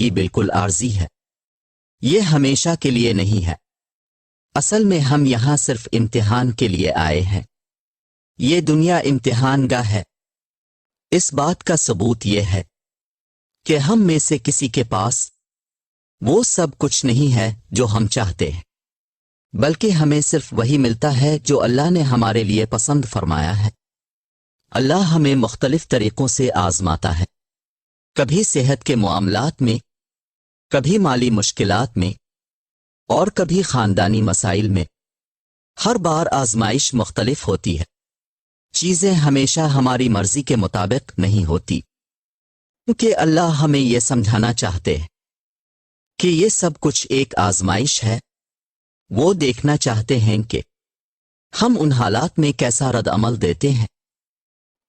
زندگی بالکل عارضی ہے، یہ ہمیشہ کے لیے نہیں ہے۔ اصل میں ہم یہاں صرف امتحان کے لیے آئے ہیں۔ یہ دنیا امتحان گاہ ہے۔ اس بات کا ثبوت یہ ہے کہ ہم میں سے کسی کے پاس وہ سب کچھ نہیں ہے جو ہم چاہتے ہیں، بلکہ ہمیں صرف وہی ملتا ہے جو اللہ نے ہمارے لیے پسند فرمایا ہے۔ اللہ ہمیں مختلف طریقوں سے آزماتا ہے، کبھی صحت کے معاملات میں، کبھی مالی مشکلات میں، اور کبھی خاندانی مسائل میں۔ ہر بار آزمائش مختلف ہوتی ہے۔ چیزیں ہمیشہ ہماری مرضی کے مطابق نہیں ہوتی، کیونکہ اللہ ہمیں یہ سمجھانا چاہتے ہیں کہ یہ سب کچھ ایک آزمائش ہے۔ وہ دیکھنا چاہتے ہیں کہ ہم ان حالات میں کیسا رد عمل دیتے ہیں۔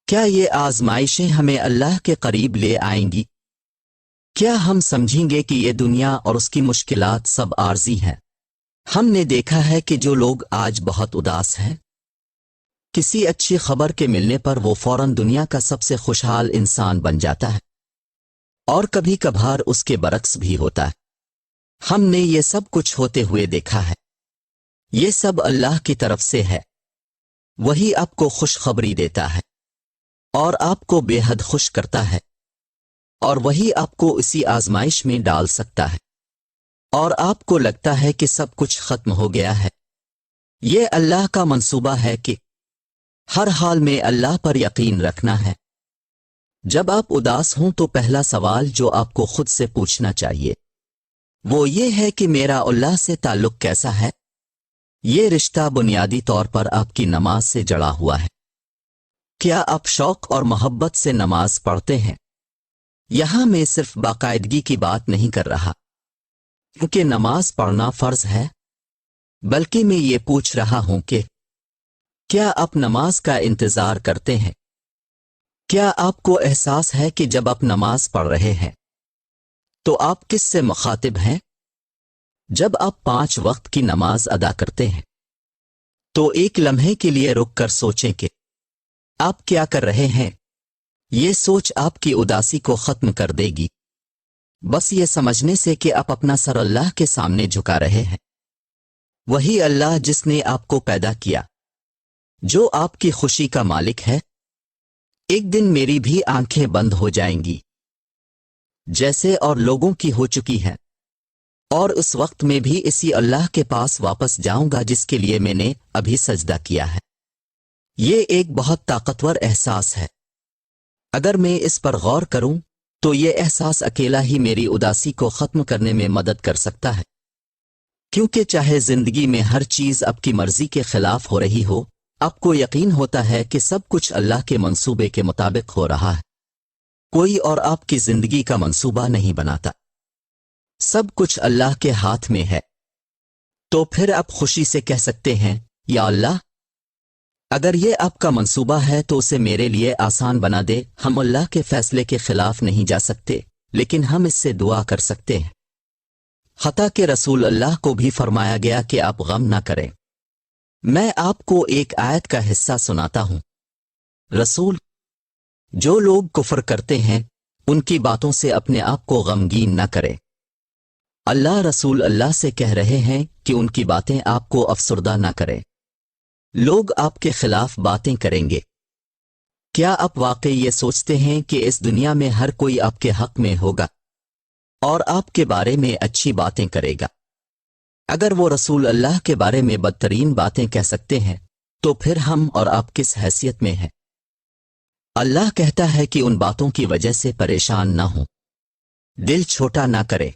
کیا یہ آزمائشیں ہمیں اللہ کے قریب لے آئیں گی؟ کیا ہم سمجھیں گے کہ یہ دنیا اور اس کی مشکلات سب عارضی ہیں؟ ہم نے دیکھا ہے کہ جو لوگ آج بہت اداس ہیں، کسی اچھی خبر کے ملنے پر وہ فوراً دنیا کا سب سے خوشحال انسان بن جاتا ہے، اور کبھی کبھار اس کے برعکس بھی ہوتا ہے۔ ہم نے یہ سب کچھ ہوتے ہوئے دیکھا ہے۔ یہ سب اللہ کی طرف سے ہے۔ وہی آپ کو خوشخبری دیتا ہے اور آپ کو بے حد خوش کرتا ہے، اور وہی آپ کو اسی آزمائش میں ڈال سکتا ہے، اور آپ کو لگتا ہے کہ سب کچھ ختم ہو گیا ہے۔ یہ اللہ کا منصوبہ ہے کہ ہر حال میں اللہ پر یقین رکھنا ہے۔ جب آپ اداس ہوں تو پہلا سوال جو آپ کو خود سے پوچھنا چاہیے وہ یہ ہے کہ میرا اللہ سے تعلق کیسا ہے؟ یہ رشتہ بنیادی طور پر آپ کی نماز سے جڑا ہوا ہے۔ کیا آپ شوق اور محبت سے نماز پڑھتے ہیں؟ یہاں میں صرف باقاعدگی کی بات نہیں کر رہا، کیونکہ نماز پڑھنا فرض ہے، بلکہ میں یہ پوچھ رہا ہوں کہ کیا آپ نماز کا انتظار کرتے ہیں؟ کیا آپ کو احساس ہے کہ جب آپ نماز پڑھ رہے ہیں تو آپ کس سے مخاطب ہیں؟ جب آپ 5 وقت کی نماز ادا کرتے ہیں تو ایک لمحے کے لیے رک کر سوچیں کہ آپ کیا کر رہے ہیں۔ یہ سوچ آپ کی اداسی کو ختم کر دے گی، بس یہ سمجھنے سے کہ آپ اپنا سر اللہ کے سامنے جھکا رہے ہیں۔ وہی اللہ جس نے آپ کو پیدا کیا، جو آپ کی خوشی کا مالک ہے۔ ایک دن میری بھی آنکھیں بند ہو جائیں گی جیسے اور لوگوں کی ہو چکی ہیں، اور اس وقت میں بھی اسی اللہ کے پاس واپس جاؤں گا جس کے لیے میں نے ابھی سجدہ کیا ہے۔ یہ ایک بہت طاقتور احساس ہے۔ اگر میں اس پر غور کروں تو یہ احساس اکیلا ہی میری اداسی کو ختم کرنے میں مدد کر سکتا ہے، کیونکہ چاہے زندگی میں ہر چیز آپ کی مرضی کے خلاف ہو رہی ہو، آپ کو یقین ہوتا ہے کہ سب کچھ اللہ کے منصوبے کے مطابق ہو رہا ہے۔ کوئی اور آپ کی زندگی کا منصوبہ نہیں بناتا، سب کچھ اللہ کے ہاتھ میں ہے۔ تو پھر آپ خوشی سے کہہ سکتے ہیں، یا اللہ، اگر یہ آپ کا منصوبہ ہے تو اسے میرے لیے آسان بنا دے۔ ہم اللہ کے فیصلے کے خلاف نہیں جا سکتے، لیکن ہم اس سے دعا کر سکتے ہیں۔ حتیٰ کہ رسول اللہ کو بھی فرمایا گیا کہ آپ غم نہ کریں۔ میں آپ کو ایک آیت کا حصہ سناتا ہوں۔ رسول، جو لوگ کفر کرتے ہیں ان کی باتوں سے اپنے آپ کو غمگین نہ کریں۔ اللہ رسول اللہ سے کہہ رہے ہیں کہ ان کی باتیں آپ کو افسردہ نہ کریں۔ لوگ آپ کے خلاف باتیں کریں گے۔ کیا آپ واقعی یہ سوچتے ہیں کہ اس دنیا میں ہر کوئی آپ کے حق میں ہوگا اور آپ کے بارے میں اچھی باتیں کرے گا؟ اگر وہ رسول اللہ کے بارے میں بدترین باتیں کہہ سکتے ہیں تو پھر ہم اور آپ کس حیثیت میں ہیں؟ اللہ کہتا ہے کہ ان باتوں کی وجہ سے پریشان نہ ہوں، دل چھوٹا نہ کرے۔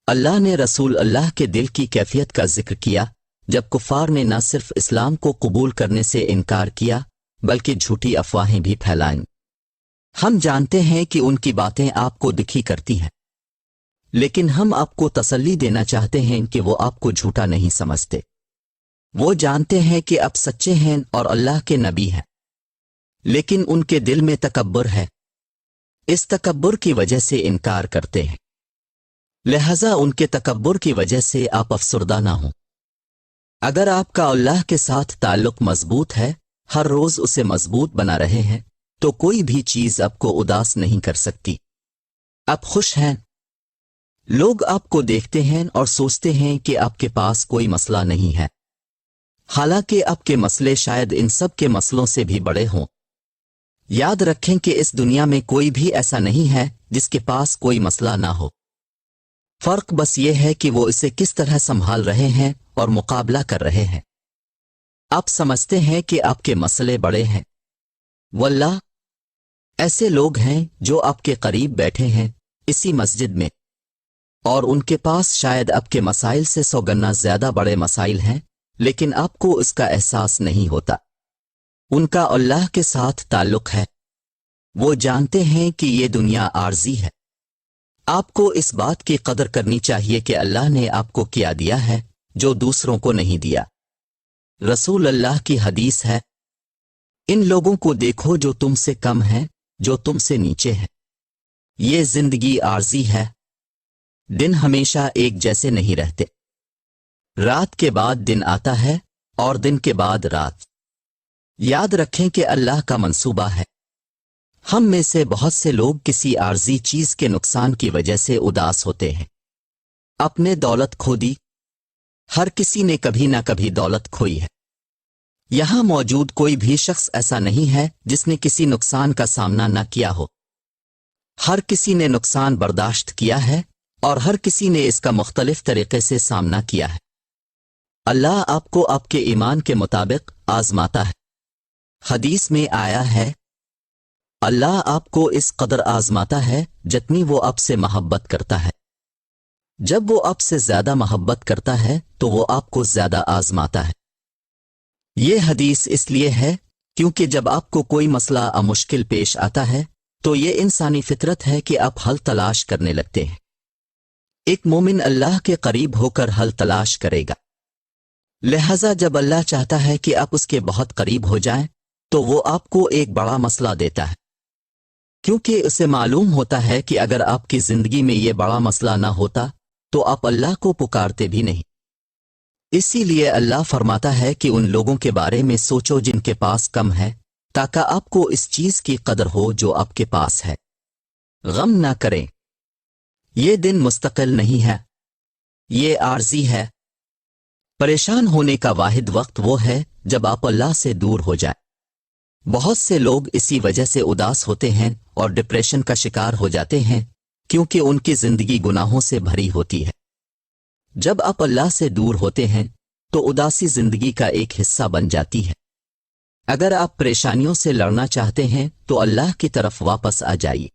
اللہ نے رسول اللہ کے دل کی کیفیت کا ذکر کیا جب کفار نے نہ صرف اسلام کو قبول کرنے سے انکار کیا بلکہ جھوٹی افواہیں بھی پھیلائیں۔ ہم جانتے ہیں کہ ان کی باتیں آپ کو دکھی کرتی ہیں، لیکن ہم آپ کو تسلی دینا چاہتے ہیں کہ وہ آپ کو جھوٹا نہیں سمجھتے۔ وہ جانتے ہیں کہ آپ سچے ہیں اور اللہ کے نبی ہیں، لیکن ان کے دل میں تکبر ہے، اس تکبر کی وجہ سے انکار کرتے ہیں۔ لہذا ان کے تکبر کی وجہ سے آپ افسردہ نہ ہوں۔ اگر آپ کا اللہ کے ساتھ تعلق مضبوط ہے، ہر روز اسے مضبوط بنا رہے ہیں، تو کوئی بھی چیز آپ کو اداس نہیں کر سکتی۔ آپ خوش ہیں، لوگ آپ کو دیکھتے ہیں اور سوچتے ہیں کہ آپ کے پاس کوئی مسئلہ نہیں ہے، حالانکہ آپ کے مسئلے شاید ان سب کے مسئلوں سے بھی بڑے ہوں۔ یاد رکھیں کہ اس دنیا میں کوئی بھی ایسا نہیں ہے جس کے پاس کوئی مسئلہ نہ ہو، فرق بس یہ ہے کہ وہ اسے کس طرح سنبھال رہے ہیں اور مقابلہ کر رہے ہیں۔ آپ سمجھتے ہیں کہ آپ کے مسئلے بڑے ہیں، واللہ ایسے لوگ ہیں جو آپ کے قریب بیٹھے ہیں اسی مسجد میں، اور ان کے پاس شاید آپ کے مسائل سے 100 گنا زیادہ بڑے مسائل ہیں، لیکن آپ کو اس کا احساس نہیں ہوتا۔ ان کا اللہ کے ساتھ تعلق ہے، وہ جانتے ہیں کہ یہ دنیا عارضی ہے۔ آپ کو اس بات کی قدر کرنی چاہیے کہ اللہ نے آپ کو کیا دیا ہے جو دوسروں کو نہیں دیا۔ رسول اللہ کی حدیث ہے، ان لوگوں کو دیکھو جو تم سے کم ہیں، جو تم سے نیچے ہیں۔ یہ زندگی عارضی ہے، دن ہمیشہ ایک جیسے نہیں رہتے، رات کے بعد دن آتا ہے اور دن کے بعد رات۔ یاد رکھیں کہ اللہ کا منصوبہ ہے۔ ہم میں سے بہت سے لوگ کسی عارضی چیز کے نقصان کی وجہ سے اداس ہوتے ہیں۔ اپنے دولت کھو دی، ہر کسی نے کبھی نہ کبھی دولت کھوئی ہے۔ یہاں موجود کوئی بھی شخص ایسا نہیں ہے جس نے کسی نقصان کا سامنا نہ کیا ہو۔ ہر کسی نے نقصان برداشت کیا ہے اور ہر کسی نے اس کا مختلف طریقے سے سامنا کیا ہے۔ اللہ آپ کو آپ کے ایمان کے مطابق آزماتا ہے۔ حدیث میں آیا ہے، اللہ آپ کو اس قدر آزماتا ہے جتنی وہ آپ سے محبت کرتا ہے۔ جب وہ آپ سے زیادہ محبت کرتا ہے تو وہ آپ کو زیادہ آزماتا ہے۔ یہ حدیث اس لیے ہے کیونکہ جب آپ کو کوئی مسئلہ مشکل پیش آتا ہے تو یہ انسانی فطرت ہے کہ آپ حل تلاش کرنے لگتے ہیں۔ ایک مومن اللہ کے قریب ہو کر حل تلاش کرے گا، لہذا جب اللہ چاہتا ہے کہ آپ اس کے بہت قریب ہو جائیں تو وہ آپ کو ایک بڑا مسئلہ دیتا ہے، کیونکہ اسے معلوم ہوتا ہے کہ اگر آپ کی زندگی میں یہ بڑا مسئلہ نہ ہوتا تو آپ اللہ کو پکارتے بھی نہیں۔ اسی لیے اللہ فرماتا ہے کہ ان لوگوں کے بارے میں سوچو جن کے پاس کم ہے، تاکہ آپ کو اس چیز کی قدر ہو جو آپ کے پاس ہے۔ غم نہ کریں، یہ دن مستقل نہیں ہے، یہ عارضی ہے۔ پریشان ہونے کا واحد وقت وہ ہے جب آپ اللہ سے دور ہو جائیں۔ بہت سے لوگ اسی وجہ سے اداس ہوتے ہیں اور ڈپریشن کا شکار ہو جاتے ہیں کیونکہ ان کی زندگی گناہوں سے بھری ہوتی ہے۔ جب آپ اللہ سے دور ہوتے ہیں تو اداسی زندگی کا ایک حصہ بن جاتی ہے۔ اگر آپ پریشانیوں سے لڑنا چاہتے ہیں تو اللہ کی طرف واپس آ جائیے۔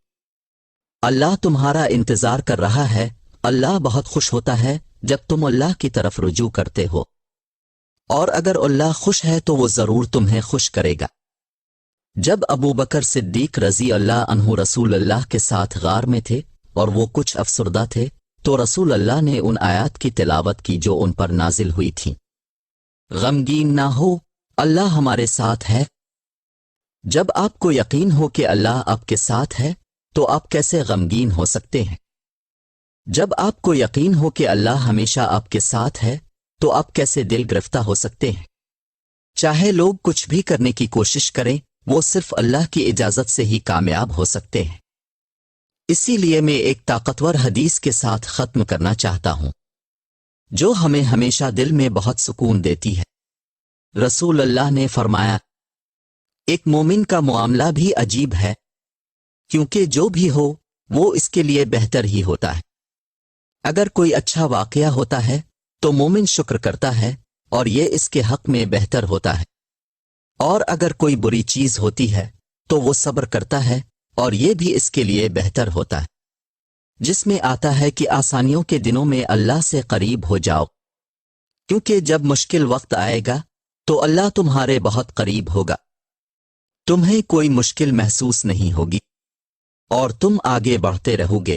اللہ تمہارا انتظار کر رہا ہے۔ اللہ بہت خوش ہوتا ہے جب تم اللہ کی طرف رجوع کرتے ہو، اور اگر اللہ خوش ہے تو وہ ضرور تمہیں خوش کرے گا۔ جب ابو بکر صدیق رضی اللہ عنہ رسول اللہ کے ساتھ غار میں تھے اور وہ کچھ افسردہ تھے تو رسول اللہ نے ان آیات کی تلاوت کی جو ان پر نازل ہوئی تھیں۔ غمگین نہ ہو، اللہ ہمارے ساتھ ہے۔ جب آپ کو یقین ہو کہ اللہ آپ کے ساتھ ہے تو آپ کیسے غمگین ہو سکتے ہیں؟ جب آپ کو یقین ہو کہ اللہ ہمیشہ آپ کے ساتھ ہے تو آپ کیسے دل گرفتہ ہو سکتے ہیں؟ چاہے لوگ کچھ بھی کرنے کی کوشش کریں، وہ صرف اللہ کی اجازت سے ہی کامیاب ہو سکتے ہیں۔ اسی لیے میں ایک طاقتور حدیث کے ساتھ ختم کرنا چاہتا ہوں جو ہمیں ہمیشہ دل میں بہت سکون دیتی ہے۔ رسول اللہ نے فرمایا، ایک مومن کا معاملہ بھی عجیب ہے، کیونکہ جو بھی ہو وہ اس کے لیے بہتر ہی ہوتا ہے۔ اگر کوئی اچھا واقعہ ہوتا ہے تو مومن شکر کرتا ہے اور یہ اس کے حق میں بہتر ہوتا ہے، اور اگر کوئی بری چیز ہوتی ہے تو وہ صبر کرتا ہے اور یہ بھی اس کے لیے بہتر ہوتا ہے، جس میں آتا ہے کہ آسانیوں کے دنوں میں اللہ سے قریب ہو جاؤ، کیونکہ جب مشکل وقت آئے گا تو اللہ تمہارے بہت قریب ہوگا، تمہیں کوئی مشکل محسوس نہیں ہوگی اور تم آگے بڑھتے رہو گے۔